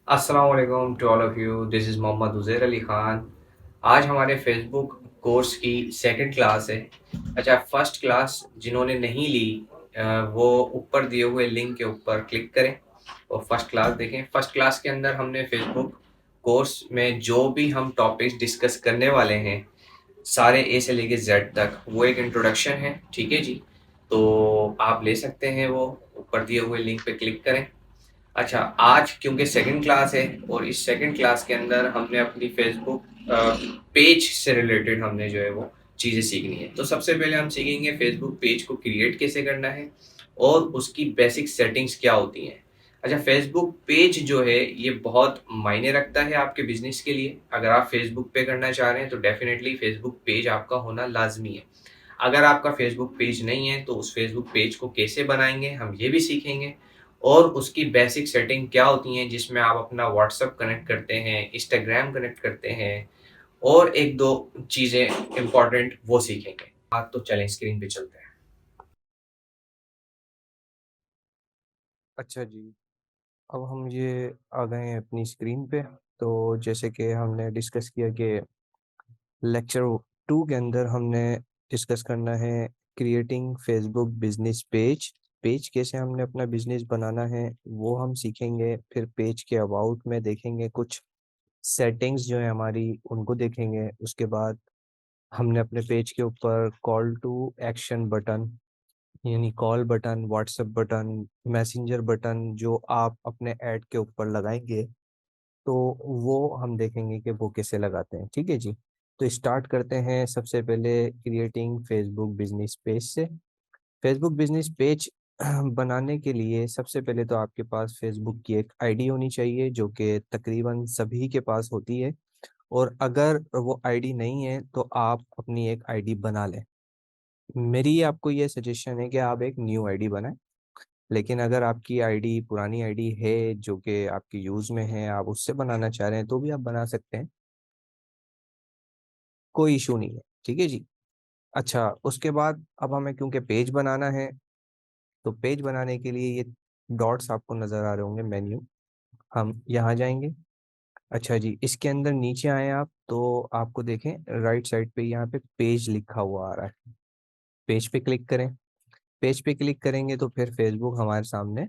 अस्सलाम वालेकुम to all of you. This is Mohammad Uzair Ali Khan. आज हमारे फेसबुक कोर्स की सेकंड क्लास है। अच्छा, फर्स्ट क्लास जिन्होंने नहीं ली वो ऊपर दिए हुए लिंक के ऊपर क्लिक करें और फर्स्ट क्लास देखें। फर्स्ट क्लास के अंदर हमने फेसबुक कोर्स में जो भी हम टॉपिक्स डिस्कस करने वाले हैं, सारे ए से लेके जेड तक, वो एक इंट्रोडक्शन है। ठीक है जी, तो आप ले सकते हैं, वो ऊपर दिए हुए लिंक पे क्लिक करें। अच्छा, आज क्योंकि सेकंड क्लास है और इस सेकंड क्लास के अंदर हमने अपनी फेसबुक पेज से रिलेटेड हमने जो है वो चीज़ें सीखनी है। तो सबसे पहले हम सीखेंगे फेसबुक पेज को क्रिएट कैसे करना है और उसकी बेसिक सेटिंग्स क्या होती हैं। अच्छा, फेसबुक पेज जो है ये बहुत मायने रखता है आपके बिजनेस के लिए। अगर आप फेसबुक पे करना चाह रहे हैं तो डेफिनेटली फेसबुक पेज आपका होना लाजमी है। अगर आपका फेसबुक पेज नहीं है तो उस फेसबुक पेज को कैसे बनाएंगे हम ये भी सीखेंगे, और उसकी बेसिक सेटिंग क्या होती हैं जिसमें आप अपना व्हाट्सएप कनेक्ट करते हैं, इंस्टाग्राम कनेक्ट करते हैं, और एक दो चीज़ें इम्पोर्टेंट वो सीखेंगे। हाँ, तो चलें स्क्रीन पे चलते हैं। अच्छा जी, अब हम ये आ गए हैं अपनी स्क्रीन पे। तो जैसे कि हमने डिस्कस किया कि लेक्चर 2 के अंदर हमने डिस्कस करना है creating Facebook business page. Page कैसे हमने अपना बिजनेस बनाना है वो हम सीखेंगे। फिर पेज के अबाउट में देखेंगे कुछ सेटिंग्स जो है हमारी उनको देखेंगे। उसके बाद हमने अपने पेज के ऊपर कॉल टू एक्शन बटन यानी call button, WhatsApp button, messenger button जो आप अपने ऐड के ऊपर लगाएंगे तो वो हम देखेंगे कि वो कैसे लगाते हैं। ठीक है जी, तो स्टार्ट करते हैं सबसे पहले क्रिएटिंग फेसबुक बिजनेस पेज से। फेसबुक बिजनेस पेज बनाने के लिए सबसे पहले तो आपके पास फेसबुक की एक आईडी होनी चाहिए जो कि तकरीबन सभी के पास होती है। और अगर वो आईडी नहीं है तो आप अपनी एक आईडी बना लें। मेरी आपको ये सजेशन है कि आप एक न्यू आईडी बनाएं। लेकिन अगर आपकी आईडी पुरानी आईडी है जो कि आपकी यूज़ में है, आप उससे बनाना चाह रहे हैं तो भी आप बना सकते हैं, कोई इशू नहीं है। ठीक है जी। अच्छा, उसके बाद अब हमें क्योंकि पेज बनाना है तो पेज बनाने के लिए ये डॉट्स आपको नज़र आ रहे होंगे, मेन्यू, हम यहाँ जाएंगे। अच्छा जी, इसके अंदर नीचे आए आप तो आपको देखें राइट साइड पे यहाँ पे पेज लिखा हुआ आ रहा है। पेज पे क्लिक करें। पेज पे क्लिक करेंगे तो फिर फेसबुक हमारे सामने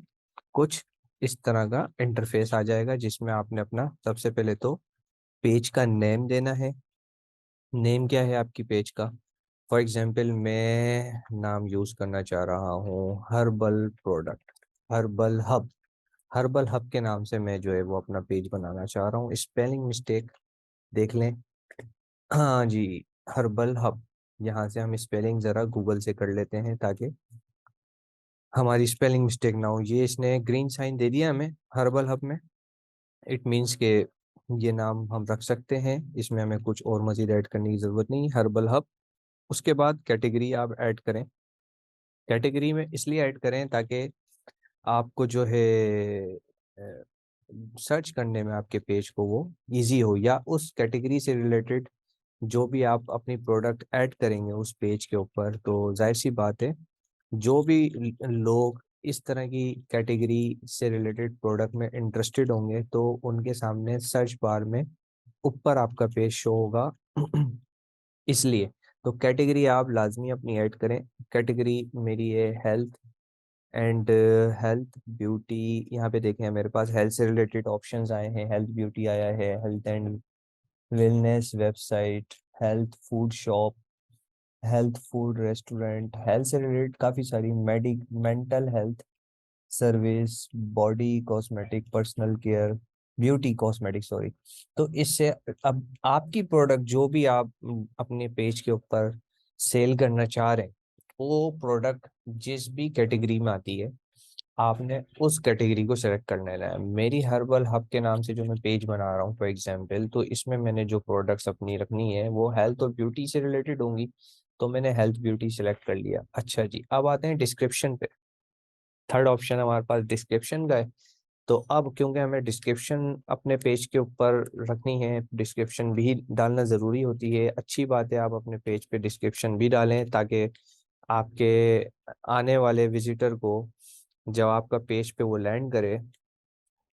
कुछ इस तरह का इंटरफेस आ जाएगा जिसमें आपने अपना सबसे पहले तो पेज का नेम देना है। नेम क्या है आपकी पेज का? फॉर एग्जांपल मैं नाम यूज़ करना चाह रहा हूँ herbal product, herbal hub. Herbal hub के नाम से मैं जो है वो अपना पेज बनाना चाह रहा हूँ। स्पेलिंग मिस्टेक देख लें। हाँ जी, हर्बल हब। यहाँ से हम स्पेलिंग ज़रा गूगल से कर लेते हैं ताकि हमारी स्पेलिंग मिस्टेक ना हो। ये इसने ग्रीन साइन दे दिया हमें हर्बल हब में। इट मीन्स के ये नाम हम रख सकते हैं, इसमें हमें कुछ और मजीद ऐड करने की ज़रूरत नहीं, हर्बल हब। उसके बाद कैटेगरी आप ऐड करें। कैटेगरी में इसलिए ऐड करें ताकि आपको जो है सर्च करने में आपके पेज को वो इजी हो, या उस कैटेगरी से रिलेटेड जो भी आप अपनी प्रोडक्ट ऐड करेंगे उस पेज के ऊपर तो जाहिर सी बात है जो भी लोग इस तरह की कैटेगरी से रिलेटेड प्रोडक्ट में इंटरेस्टेड होंगे तो उनके सामने सर्च बार में ऊपर आपका पेज शो होगा। इसलिए तो कैटेगरी आप लाजमी अपनी ऐड करें। कैटेगरी मेरी है हेल्थ एंड हेल्थ ब्यूटी। यहाँ पे देखें मेरे पास हेल्थ से रिलेटेड ऑप्शंस आए हैं, हेल्थ ब्यूटी आया है, health and wellness website, health food shop, health food restaurant, health से रिलेटेड काफ़ी सारी mental health service, body cosmetic, personal care, beauty cosmetic, sorry. तो इससे अब आपकी प्रोडक्ट जो भी आप अपने पेज के ऊपर सेल करना चाह रहे हैं वो प्रोडक्ट जिस भी कैटेगरी में आती है आपने उस कैटेगरी को सेलेक्ट करना है। मेरी हर्बल हब के नाम से जो मैं पेज बना रहा हूँ फॉर एग्जांपल, तो इसमें मैंने जो प्रोडक्ट्स अपनी रखनी है वो हेल्थ और ब्यूटी से रिलेटेड होंगी, तो मैंने हेल्थ ब्यूटी सेलेक्ट कर लिया। अच्छा जी, अब आते हैं डिस्क्रिप्शन पे। थर्ड ऑप्शन हमारे पास डिस्क्रिप्शन का है। तो अब क्योंकि हमें डिस्क्रिप्शन अपने पेज के ऊपर रखनी है, डिस्क्रिप्शन भी डालना ज़रूरी होती है। अच्छी बात है आप अपने पेज पे डिस्क्रिप्शन भी डालें ताकि आपके आने वाले विजिटर को जब आपका पेज पे वो लैंड करे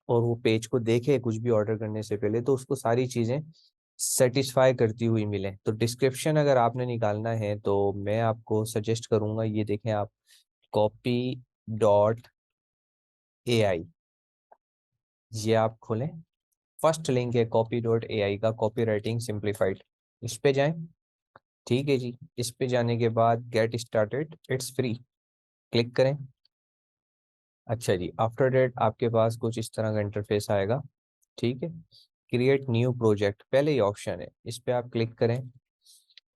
और वो पेज को देखे कुछ भी ऑर्डर करने से पहले, तो उसको सारी चीज़ें सेटिस्फाई करती हुई मिले। तो डिस्क्रिप्शन अगर आपने निकालना है तो मैं आपको सजेस्ट करूंगा, ये देखें आप, copy.ai, ये आप खोलें। फर्स्ट लिंक है copy.ai का, कॉपी राइटिंग सिंप्लीफाइड। इस पे जाएं। ठीक है जी, इस पे जाने के बाद get started, it's free, click करें। अच्छा जी, आफ्टर डेट आपके पास कुछ इस तरह का इंटरफेस आएगा। ठीक है, क्रिएट न्यू प्रोजेक्ट पहले ही ऑप्शन है, इस पे आप क्लिक करें।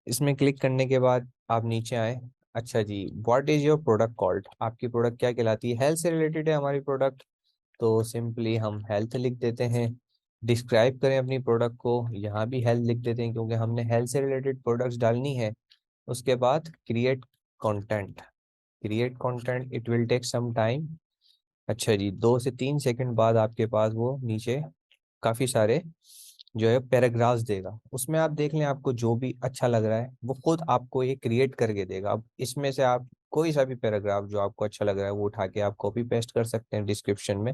इसमें क्लिक करने के बाद आप नीचे आए। अच्छा जी, what is your product called, आपकी प्रोडक्ट क्या कहलाती है? हेल्थ से रिलेटेड है हमारी प्रोडक्ट, तो सिंपली हम हेल्थ लिख देते हैं। डिस्क्राइब करें अपनी प्रोडक्ट को, यहाँ भी हेल्थ लिख देते हैं क्योंकि हमने हेल्थ से रिलेटेड प्रोडक्ट्स डालनी है। उसके बाद create content, create content, it will take some time. अच्छा जी, 2 से 3 सेकंड बाद आपके पास वो नीचे काफी सारे जो है पैराग्राफ्स देगा, उसमें आप देख लें, आपको जो भी अच्छा लग रहा है वो खुद आपको ये क्रिएट करके देगा। अब इसमें से आप कोई सा भी पैराग्राफ जो आपको अच्छा लग रहा है वो उठा के आप कॉपी पेस्ट कर सकते हैं डिस्क्रिप्शन में।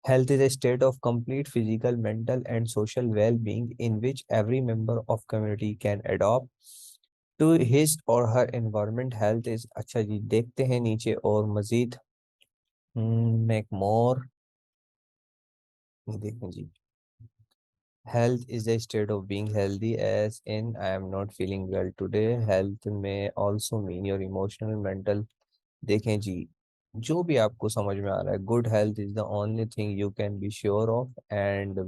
Health is a state of complete physical, mental and social well-being in which every member of community can adopt to his or her environment. Health is, अच्छा जी देखते हैं नीचे और मजीद। मेक मोर, ये देखें जी, health is a state of being healthy as in I am not feeling well today. Health may also mean your emotional, mental, देखें जी, जो भी आपको समझ में आ रहा है। Good health is the only thing you can be sure of, and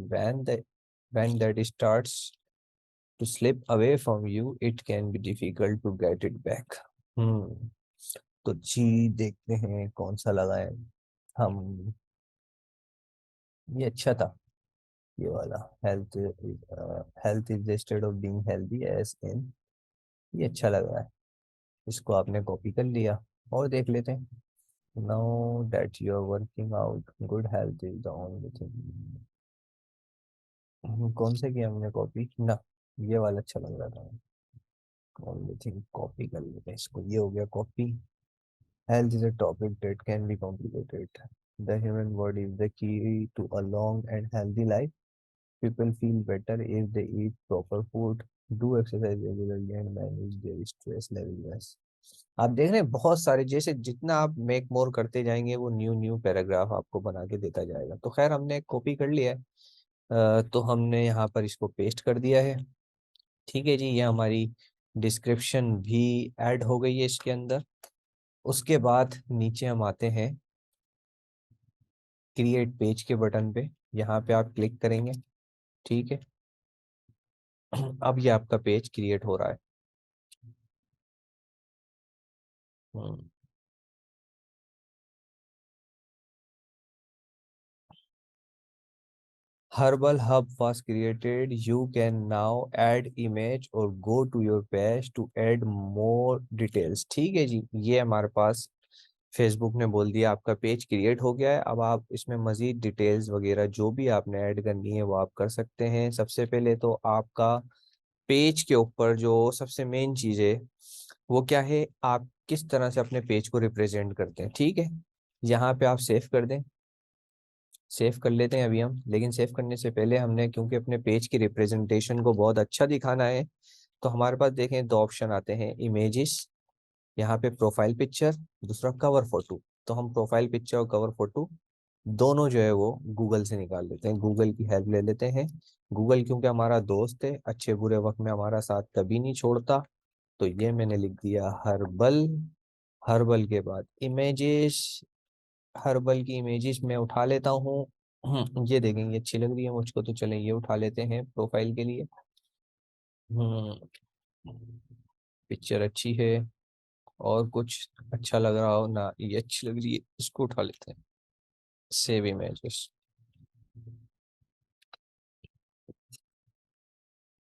when that starts to slip away from you it can be difficult to get it back। हम्म, तो जी देखते हैं कौन सा लगा है हम। ये अच्छा था, ये वाला, health is the state of being healthy as in, ये अच्छा लग रहा है। इसको आपने कॉपी कर लिया और देख लेते हैं। Now that you are working out, good health is the only thing. कौन से किया हमने कॉपी ना, ये वाला अच्छा लग रहा था। ओनली थिंग कॉपी कर लेते हैं इसको, ये हो गया copy. Health is a topic that can be complicated. The human body is the key to a long and healthy life. People feel better if they eat proper food, do exercise regularly and manage their stress levels। आप देख रहे हैं बहुत सारे, जैसे जितना आप make more करते जाएंगे वो न्यू न्यू पैराग्राफ आपको बना के देता जाएगा। तो खैर हमने कॉपी कर लिया है, तो हमने यहाँ पर इसको पेस्ट कर दिया है। ठीक है जी, ये हमारी डिस्क्रिप्शन भी ऐड हो गई है इसके अंदर। उसके बाद नीचे हम आते हैं क्रिएट पेज के बटन पे, यहाँ पे आप क्लिक करेंगे। ठीक है, अब ये आपका पेज क्रिएट हो रहा है। हम्म, Herbal Hub was created. You can now add image or go to your page to add more details। ठीक है जी, ये हमारे पास फेसबुक ने बोल दिया आपका पेज क्रिएट हो गया है। अब आप इसमें मजीद डिटेल्स वगैरह जो भी आपने ऐड करनी है वो आप कर सकते हैं। सबसे पहले तो आपका पेज के ऊपर जो सबसे मेन चीज है वो क्या है, आप किस तरह से अपने पेज को रिप्रेजेंट करते हैं। ठीक है, यहाँ पे आप सेव कर दें, सेव कर लेते हैं अभी हम। लेकिन सेव करने से पहले हमने, क्योंकि अपने पेज की रिप्रेजेंटेशन को बहुत अच्छा दिखाना है, तो हमारे पास देखें 2 ऑप्शन आते हैं, इमेजेस, यहाँ पे प्रोफाइल पिक्चर, दूसरा कवर फोटो। तो हम प्रोफाइल पिक्चर और कवर फोटो दोनों जो है वो गूगल से निकाल लेते हैं, गूगल की हेल्प ले लेते हैं। गूगल क्योंकि हमारा दोस्त है, अच्छे बुरे वक्त में हमारा साथ कभी नहीं छोड़ता। तो ये मैंने लिख दिया हर्बल। हर्बल के बाद इमेजेस, हर्बल की इमेजेस मैं उठा लेता हूँ। ये देखेंगे अच्छी लग रही है मुझको, तो चलें ये उठा लेते हैं प्रोफाइल के लिए। हम्म, पिक्चर अच्छी है, और कुछ अच्छा लग रहा हो ना, ये अच्छी लग रही है, इसको उठा लेते हैं। सेव इमेजेस,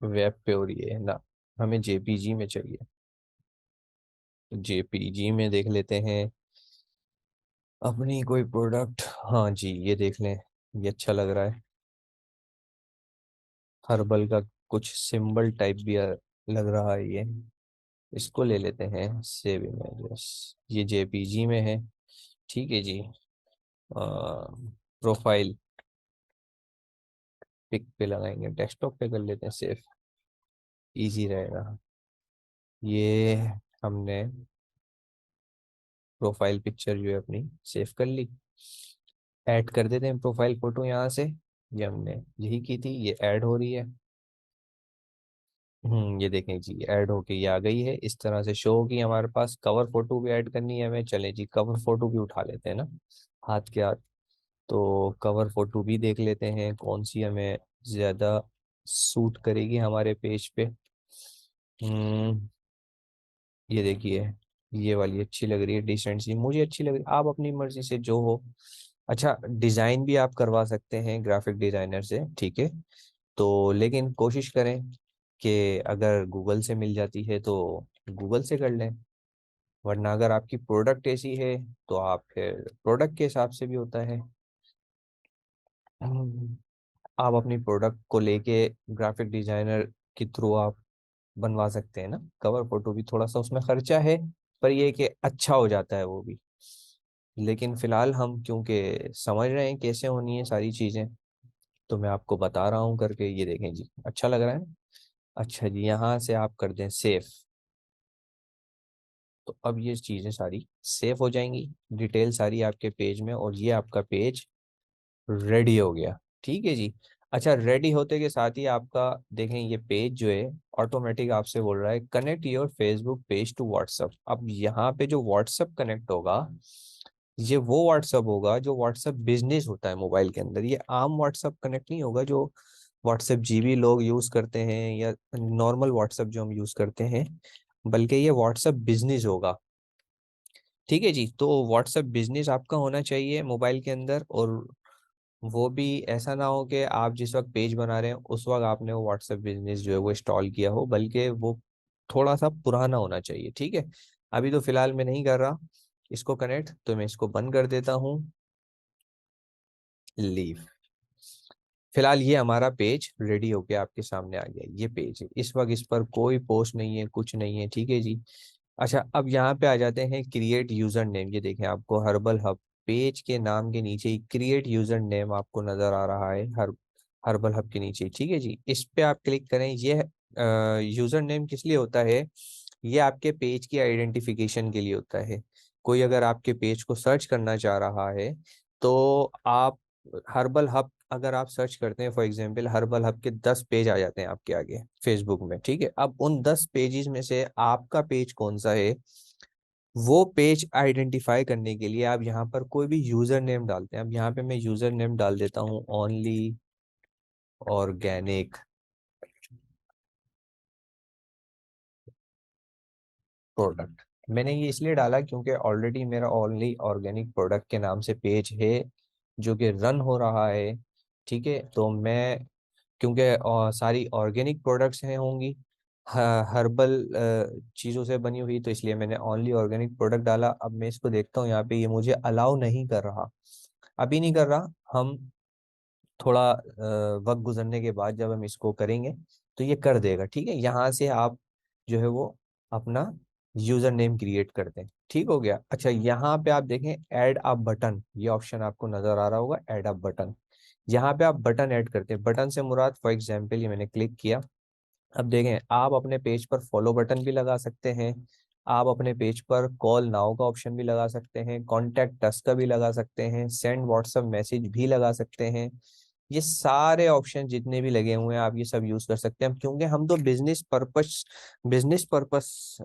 वेब पे हो रही है ना, हमें जेपीजी में चाहिए। जेपीजी में देख लेते हैं अपनी कोई प्रोडक्ट। हाँ जी, ये देख लें, ये अच्छा लग रहा है। हर्बल का कुछ सिंबल टाइप भी लग रहा है ये, इसको ले लेते हैं सेव इमेजेस। ये जेपीजी में है। ठीक है जी, प्रोफाइल, पिक पे लगाएंगे, डेस्कटॉप पे कर लेते हैं सेव, इजी रहेगा। ये हमने प्रोफाइल पिक्चर जो है अपनी सेव कर ली। ऐड कर देते हैं प्रोफाइल फोटो यहाँ से, ये हमने यही की थी, ये ऐड हो रही है। ये देखें जी, ऐड होके ये आ गई है, इस तरह से शो होगी। हमारे पास कवर फोटो भी ऐड करनी है हमें, चले जी कवर फोटो भी उठा लेते हैं ना हाथ के हाथ। तो कवर फोटो भी देख लेते हैं कौन सी हमें ज्यादा सूट करेगी हमारे पेज पे। हम्म ये देखिए, ये वाली अच्छी लग रही है, डिसेंट सी मुझे अच्छी लग रही है, आप अपनी मर्जी से जो हो। अच्छा, डिजाइन भी आप करवा सकते हैं ग्राफिक डिजाइनर से, ठीक है। तो लेकिन कोशिश करें कि अगर गूगल से मिल जाती है तो गूगल से कर लें, वरना अगर आपकी प्रोडक्ट ऐसी है तो आप फिर प्रोडक्ट के हिसाब से भी होता है। हम्म, आप अपनी प्रोडक्ट को लेके ग्राफिक डिजाइनर के थ्रू आप बनवा सकते हैं ना कवर फोटो भी, थोड़ा सा उसमें खर्चा है, पर ये है कि अच्छा हो जाता है वो भी। लेकिन फिलहाल हम क्योंकि समझ रहे हैं कैसे होनी है सारी चीजें, तो मैं आपको बता रहा हूँ करके। ये देखें जी, अच्छा लग रहा है। अच्छा जी, यहाँ से आप कर दें सेव, तो अब ये चीजें सारी सेव हो जाएंगी, डिटेल सारी आपके पेज में, और ये आपका पेज रेडी हो गया। ठीक है जी। अच्छा, रेडी होते के साथ ही आपका देखें ये पेज जो है ऑटोमेटिक आपसे बोल रहा है connect your Facebook page to WhatsApp. अब यहाँ पे जो व्हाट्सअप कनेक्ट होगा, ये वो व्हाट्सअप होगा जो व्हाट्सअप बिजनेस होता है मोबाइल के अंदर। ये आम व्हाट्सअप कनेक्ट नहीं होगा जो व्हाट्सएप जीबी लोग यूज करते हैं या नॉर्मल व्हाट्सएप जो हम यूज करते हैं, बल्कि ये व्हाट्सएप बिजनेस होगा। ठीक है जी। तो व्हाट्सएप बिजनेस आपका होना चाहिए मोबाइल के अंदर, और वो भी ऐसा ना हो कि आप जिस वक्त पेज बना रहे हैं उस वक्त आपने वो व्हाट्सएप बिजनेस जो है वो इंस्टॉल किया हो, बल्कि वो थोड़ा सा पुराना होना चाहिए। ठीक है। अभी तो फिलहाल मैं नहीं कर रहा इसको कनेक्ट, तो मैं इसको बंद कर देता हूँ, लीव। फिलहाल ये हमारा पेज रेडी होके आपके सामने आ गया, ये पेज है इस वक्त, इस पर कोई पोस्ट नहीं है, कुछ नहीं है। ठीक है जी। अच्छा, अब यहाँ पे आ जाते हैं क्रिएट यूजर नेम। ये देखें, आपको हर्बल हब पेज के नाम के नीचे ही क्रिएट यूजर नेम आपको नजर आ रहा है, हर हर्बल हब के नीचे। ठीक है जी, इस पे आप क्लिक करें। ये यूजर नेम किस लिए होता है? ये आपके पेज की आइडेंटिफिकेशन के लिए होता है। कोई अगर आपके पेज को सर्च करना चाह रहा है, तो आप हर्बल हब अगर आप सर्च करते हैं, फॉर एग्जांपल हर्बल हब के 10 पेज आ जाते हैं आपके आगे फेसबुक में। ठीक है, अब उन 10 पेजेस में से आपका पेज कौन सा है, वो पेज आइडेंटिफाई करने के लिए आप यहाँ पर कोई भी यूजर नेम डालते हैं। अब यहाँ पे मैं यूजर नेम डाल देता हूँ ओनली ऑर्गेनिक प्रोडक्ट। मैंने ये इसलिए डाला क्योंकि ऑलरेडी मेरा ओनली ऑर्गेनिक प्रोडक्ट के नाम से पेज है जो कि रन हो रहा है। ठीक है, तो मैं क्योंकि सारी ऑर्गेनिक प्रोडक्ट्स हैं होंगी, हर्बल चीज़ों से बनी हुई, तो इसलिए मैंने ओनली ऑर्गेनिक प्रोडक्ट डाला। अब मैं इसको देखता हूँ यहाँ पे, ये मुझे अलाउ नहीं कर रहा, अभी नहीं कर रहा। हम थोड़ा वक्त गुजरने के बाद जब हम इसको करेंगे तो ये कर देगा। ठीक है, यहाँ से आप जो है वो अपना यूजर नेम क्रिएट कर दें। ठीक हो गया। अच्छा, यहाँ पे आप देखें ऐड अ बटन, ये ऑप्शन आपको नजर आ रहा होगा, ऐड अ बटन। यहाँ पे आप बटन ऐड करते हैं, बटन से मुराद फॉर एग्जाम्पल ये मैंने क्लिक किया। अब देखें, आप अपने पेज पर फॉलो बटन भी लगा सकते हैं, आप अपने पेज पर कॉल नाउ का ऑप्शन भी लगा सकते हैं, कॉन्टैक्ट अस का भी लगा सकते हैं, सेंड व्हाट्सएप मैसेज भी लगा सकते हैं। ये सारे ऑप्शन जितने भी लगे हुए हैं आप ये सब यूज कर सकते हैं, क्योंकि हम तो बिजनेस पर्पस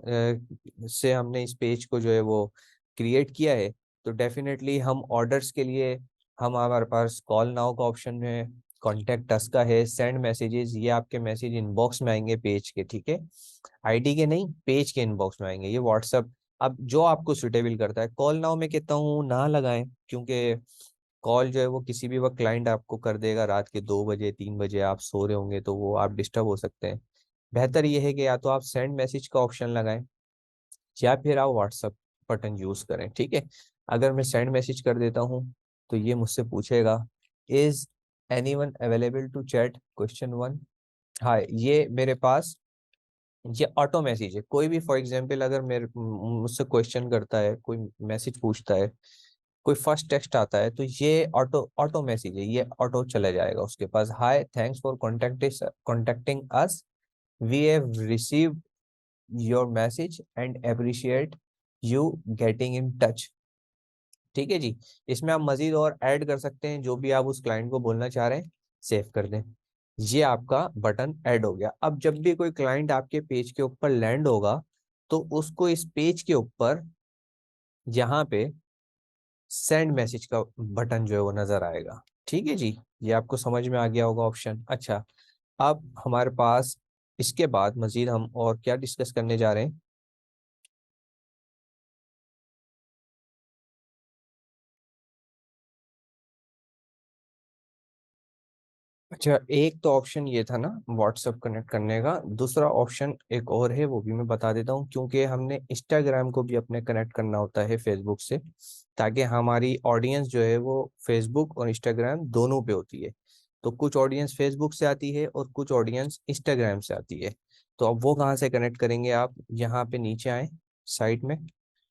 से हमने इस पेज को जो है वो क्रिएट किया है। तो डेफिनेटली हम ऑर्डर्स के लिए हम हमारे पास कॉल नाउ का ऑप्शन है, कॉन्टेक्ट अस का है, सेंड मैसेजेस, ये आपके मैसेज इनबॉक्स में आएंगे पेज के। ठीक है, आईडी के नहीं, पेज के इनबॉक्स में आएंगे ये व्हाट्सअप। अब जो आपको सुटेबल करता है, कॉल नाउ में कहता हूँ ना लगाएं, क्योंकि कॉल जो है वो किसी भी वक्त क्लाइंट आपको कर देगा, रात के 2 बजे 3 बजे आप सो रहे होंगे तो वो आप डिस्टर्ब हो सकते हैं। बेहतर ये है कि या तो आप सेंड मैसेज का ऑप्शन लगाएं या फिर आप व्हाट्सअप बटन यूज करें। ठीक है, अगर मैं सेंड मैसेज कर देता हूँ तो ये मुझसे पूछेगा is anyone available to chat question 1। हाँ, ये मेरे पास ये ऑटो मैसेज है। कोई भी फॉर एग्जांपल अगर मेरे मुझसे क्वेश्चन करता है, कोई मैसेज पूछता है, कोई फर्स्ट टेक्स्ट आता है तो ये ऑटो ऑटो मैसेज है, ये ऑटो चला जाएगा उसके पास, hi thanks for contacting us, we have received your message and appreciate you getting in touch. ठीक है जी। इसमें आप मजीद और ऐड कर सकते हैं जो भी आप उस क्लाइंट को बोलना चाह रहे हैं, सेव कर दें। ये आपका बटन ऐड हो गया। अब जब भी कोई क्लाइंट आपके पेज के ऊपर लैंड होगा तो उसको इस पेज के ऊपर यहाँ पे सेंड मैसेज का बटन जो है वो नजर आएगा। ठीक है जी। ये आपको समझ में आ गया होगा ऑप्शन। अच्छा, अब हमारे पास इसके बाद मजीद हम और क्या डिस्कस करने जा रहे हैं। अच्छा, एक तो ऑप्शन ये था ना व्हाट्सएप कनेक्ट करने का, दूसरा ऑप्शन एक और है वो भी मैं बता देता हूँ, क्योंकि हमने इंस्टाग्राम को भी अपने कनेक्ट करना होता है फेसबुक से, ताकि हमारी ऑडियंस जो है वो फेसबुक और इंस्टाग्राम दोनों पे होती है। तो कुछ ऑडियंस फेसबुक से आती है और कुछ ऑडियंस इंस्टाग्राम से आती है। तो अब वो कहाँ से कनेक्ट करेंगे, आप यहाँ पे नीचे आए साइड में,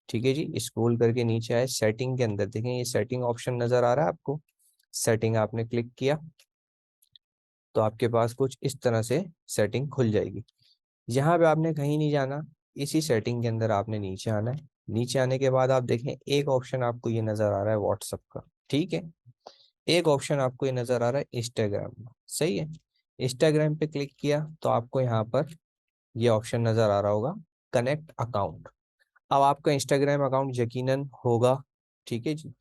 ठीक है जी, स्क्रॉल करके नीचे आए, सेटिंग के अंदर देखें ये सेटिंग ऑप्शन नजर आ रहा है आपको। सेटिंग आपने क्लिक किया तो आपके पास कुछ इस तरह से सेटिंग खुल जाएगी। यहाँ पे आपने कहीं नहीं जाना, इसी सेटिंग के अंदर आपने नीचे आना है। नीचे आने के बाद आप देखें एक ऑप्शन आपको ये नजर आ रहा है व्हाट्सएप का, ठीक है। एक ऑप्शन आपको ये नजर आ रहा है इंस्टाग्राम का, सही है। इंस्टाग्राम पे क्लिक किया तो आपको यहाँ पर ये ऑप्शन नजर आ रहा होगा कनेक्ट अकाउंट। अब आपका इंस्टाग्राम अकाउंट यकीनन होगा, ठीक है जी,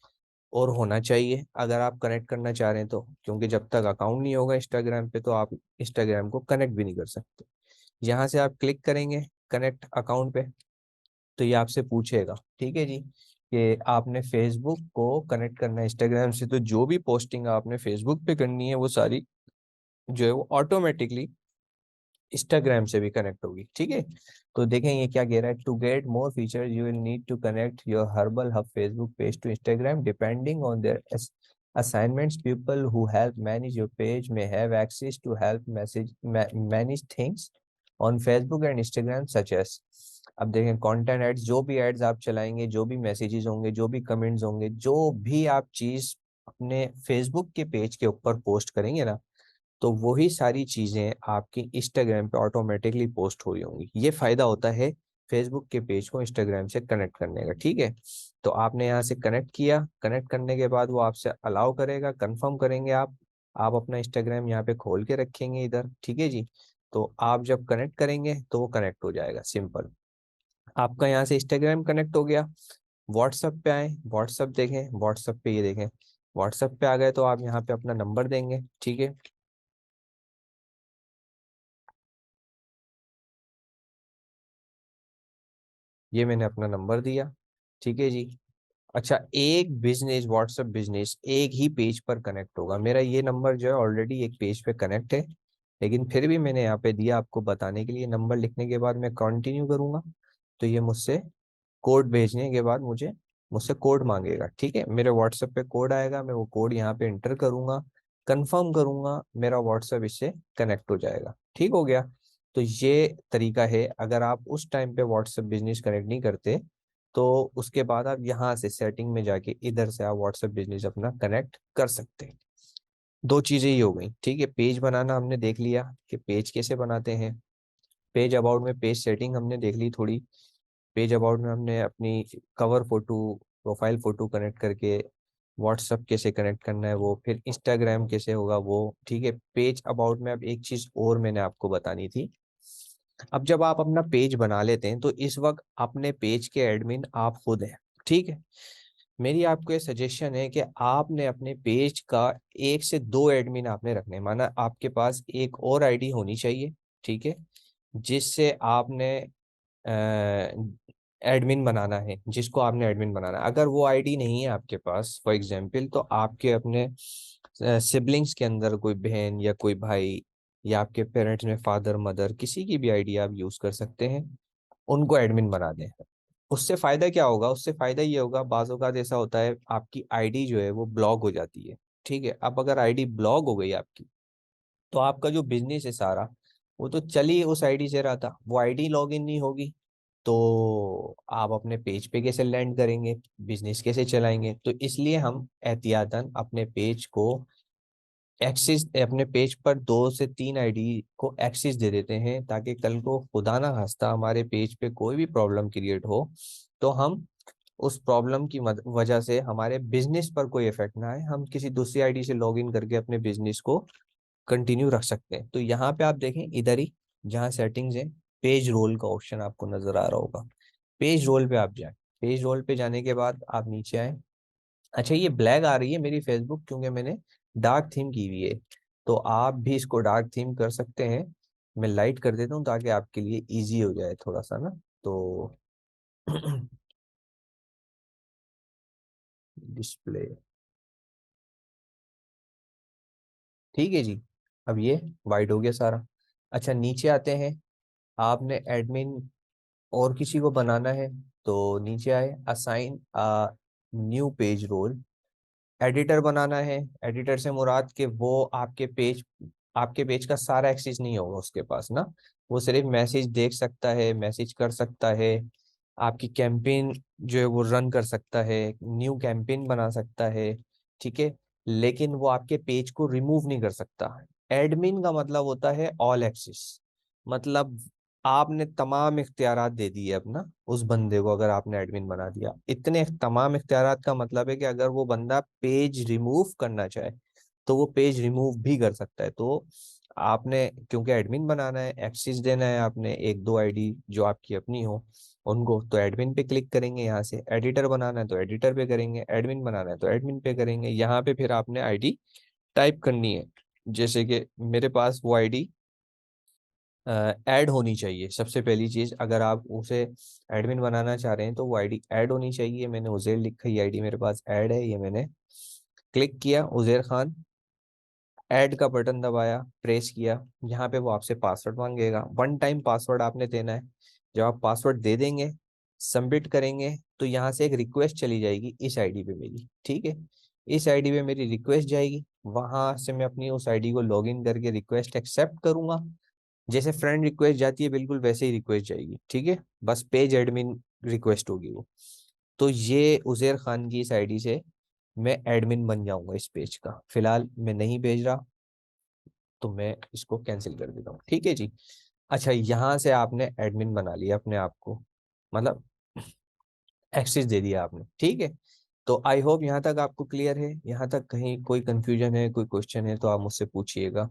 और होना चाहिए अगर आप कनेक्ट करना चाह रहे हैं तो, क्योंकि जब तक अकाउंट नहीं होगा इंस्टाग्राम पे तो आप इंस्टाग्राम को कनेक्ट भी नहीं कर सकते। यहाँ से आप क्लिक करेंगे कनेक्ट अकाउंट पे तो ये आपसे पूछेगा, ठीक है जी, कि आपने फेसबुक को कनेक्ट करना है इंस्टाग्राम से, तो जो भी पोस्टिंग आपने फेसबुक पे करनी है वो सारी जो है वो ऑटोमेटिकली इंस्टाग्राम से भी कनेक्ट होगी। ठीक है, तो देखें ये क्या कह रहा है, to get more feature you will need to connect your Herbal Hub Facebook page to Instagram depending on their assignments. People who help manage your page may have access to help manage things on Facebook and Instagram such as, अब देखें content ads, जो भी ads आप चलाएंगे, जो भी messages होंगे, जो भी कमेंट्स होंगे, जो भी आप चीज अपने फेसबुक के पेज के ऊपर पोस्ट करेंगे ना, तो वही सारी चीजें आपकी इंस्टाग्राम पे ऑटोमेटिकली पोस्ट हो रही होंगी। ये फायदा होता है फेसबुक के पेज को इंस्टाग्राम से कनेक्ट करने का। ठीक है, तो आपने यहाँ से कनेक्ट किया, कनेक्ट करने के बाद वो आपसे अलाउ करेगा, कंफर्म करेंगे आप अपना इंस्टाग्राम यहाँ पे खोल के रखेंगे इधर, ठीक है जी। तो आप जब कनेक्ट करेंगे तो वो कनेक्ट हो जाएगा, सिंपल। आपका यहाँ से इंस्टाग्राम कनेक्ट हो गया। व्हाट्सएप पे आए, व्हाट्सएप देखें, व्हाट्सएप पे ये देखें, व्हाट्सएप पे आ गए तो आप यहाँ पे अपना नंबर देंगे, ठीक है। ये मैंने अपना नंबर दिया, ठीक है जी। अच्छा, एक बिजनेस, व्हाट्सएप बिजनेस एक ही पेज पर कनेक्ट होगा। मेरा ये नंबर जो है ऑलरेडी एक पेज पे कनेक्ट है, लेकिन फिर भी मैंने यहाँ पे दिया आपको बताने के लिए। नंबर लिखने के बाद मैं कंटिन्यू करूंगा तो ये मुझसे कोड भेजने के बाद मुझसे कोड मांगेगा, ठीक है। मेरे व्हाट्सएप पे कोड आएगा, मैं वो कोड यहाँ पे इंटर करूंगा, कंफर्म करूंगा, मेरा व्हाट्सएप इससे कनेक्ट हो जाएगा। ठीक हो गया। तो ये तरीका है, अगर आप उस टाइम पे व्हाट्सएप बिजनेस कनेक्ट नहीं करते तो उसके बाद आप यहाँ से सेटिंग में जाके इधर से आप व्हाट्सएप बिजनेस अपना कनेक्ट कर सकते हैं। दो चीजें ही हो गई, ठीक है। पेज बनाना हमने देख लिया कि पेज कैसे बनाते हैं। पेज अबाउट में पेज सेटिंग हमने देख ली थोड़ी। पेज अबाउट में हमने अपनी cover photo, profile photo connect करके व्हाट्सअप कैसे कनेक्ट करना है वो, फिर इंस्टाग्राम कैसे होगा वो, ठीक है। पेज अबाउट में अब एक चीज और मैंने आपको बतानी थी। अब जब आप अपना पेज बना लेते हैं तो इस वक्त अपने पेज के एडमिन आप खुद हैं, ठीक है। मेरी आपको ये सजेशन है कि आपने अपने पेज का एक से दो एडमिन आपने रखने हैं। माना आपके पास एक और आईडी होनी चाहिए, ठीक है, जिससे आपने एडमिन बनाना है, जिसको आपने एडमिन बनाना है। अगर वो आईडी नहीं है आपके पास फॉर एग्जांपल, तो आपके अपने सिबलिंग्स के अंदर कोई बहन या कोई भाई या आपके पेरेंट्स में फादर मदर किसी की भी आईडी आप यूज कर सकते हैं, उनको एडमिन बना दें। उससे फायदा क्या होगा, उससे फायदा ये होगा, बाज़ औक़ात ऐसा होता है आपकी आईडी जो है वो ब्लॉक हो जाती है, ठीक है। अब अगर आईडी ब्लॉक हो गई आपकी तो आपका जो बिजनेस है सारा वो तो चल ही उस आईडी से रहा था, वो आईडी लॉगिन नहीं होगी तो आप अपने पेज पे कैसे लैंड करेंगे, बिजनेस कैसे चलाएंगे। तो इसलिए हम एहतियातन अपने पेज को एक्सिस, अपने पेज पर 2 से 3 आईडी को एक्सिस दे देते हैं, ताकि कल को खुदा ना खास्ता हमारे पेज पे कोई भी प्रॉब्लम क्रिएट हो तो हम उस प्रॉब्लम की वजह से हमारे बिजनेस पर कोई इफेक्ट ना आए, हम किसी दूसरी आईडी से लॉगिन करके अपने बिजनेस को कंटिन्यू रख सकते हैं। तो यहाँ पे आप देखें इधर ही जहाँ सेटिंग्स है, पेज रोल का ऑप्शन आपको नजर आ रहा होगा। पेज रोल पे आप जाएं। पेज रोल पे जाने के बाद आप नीचे आए। अच्छा, ये ब्लैक आ रही है मेरी फेसबुक क्योंकि मैंने डार्क थीम की हुई है, तो आप भी इसको डार्क थीम कर सकते हैं। मैं लाइट कर देता हूँ ताकि आपके लिए इजी हो जाए थोड़ा सा ना। तो डिस्प्ले, ठीक है जी। अब ये वाइट हो गया सारा। अच्छा, नीचे आते हैं। आपने एडमिन और किसी को बनाना है तो नीचे आए, assign new page role. Editor बनाना है, एडिटर से मुराद के वो आपके पेज का सारा एक्सेस नहीं होगा उसके पास ना, वो सिर्फ मैसेज देख सकता है, मैसेज कर सकता है, आपकी कैंपेन जो है वो रन कर सकता है, न्यू कैंपेन बना सकता है, ठीक है। लेकिन वो आपके पेज को रिमूव नहीं कर सकता। एडमिन का मतलब होता है ऑल एक्सेस, मतलब आपने तमाम इख्तियारात दे दिए अपना उस बंदे को। अगर आपने एडमिन बना दिया, इतने तमाम इख्तियारात का मतलब है कि अगर वो बंदा पेज रिमूव करना चाहे तो वो पेज रिमूव भी कर सकता है। तो आपने क्योंकि एडमिन बनाना है, एक्सेस देना है आपने 1-2 आईडी जो आपकी अपनी हो उनको, तो एडमिन पे क्लिक करेंगे। यहाँ से एडिटर बनाना है तो एडिटर पे करेंगे, एडमिन बनाना है तो एडमिन पे करेंगे। यहाँ पे फिर आपने आईडी टाइप करनी है, जैसे कि मेरे पास वो आईडी ऐड होनी चाहिए। सबसे पहली चीज, अगर आप उसे एडमिन बनाना चाह रहे हैं तो वो आईडी ऐड होनी चाहिए। मैंने उजेर लिखा, ये आईडी मेरे पास ऐड है, ये मैंने क्लिक किया, उजेर खान। ऐड का बटन दबाया, प्रेस किया, यहाँ पे वो आपसे पासवर्ड मांगेगा। 1 टाइम पासवर्ड आपने देना है। जब आप पासवर्ड दे देंगे, सबमिट करेंगे, तो यहाँ से एक रिक्वेस्ट चली जाएगी इस आईडी पे मेरी, ठीक है। इस आईडी पे मेरी रिक्वेस्ट जाएगी, वहां से मैं अपनी उस आईडी को लॉगिन करके रिक्वेस्ट एक्सेप्ट करूंगा। जैसे फ्रेंड रिक्वेस्ट जाती है बिल्कुल वैसे ही रिक्वेस्ट जाएगी, ठीक है। बस पेज एडमिन रिक्वेस्ट होगी वो। तो ये उजेर खान की इस आईडी से मैं एडमिन बन जाऊंगा इस पेज का। फिलहाल मैं नहीं भेज रहा, तो मैं इसको कैंसिल कर देता हूँ, ठीक है जी। अच्छा, यहाँ से आपने एडमिन बना लिया अपने आप को, मतलब एक्सेस दे दिया आपने, ठीक है। तो आई होप यहाँ तक आपको क्लियर है। यहाँ तक कहीं कोई कंफ्यूजन है, कोई क्वेश्चन है तो आप मुझसे पूछिएगा।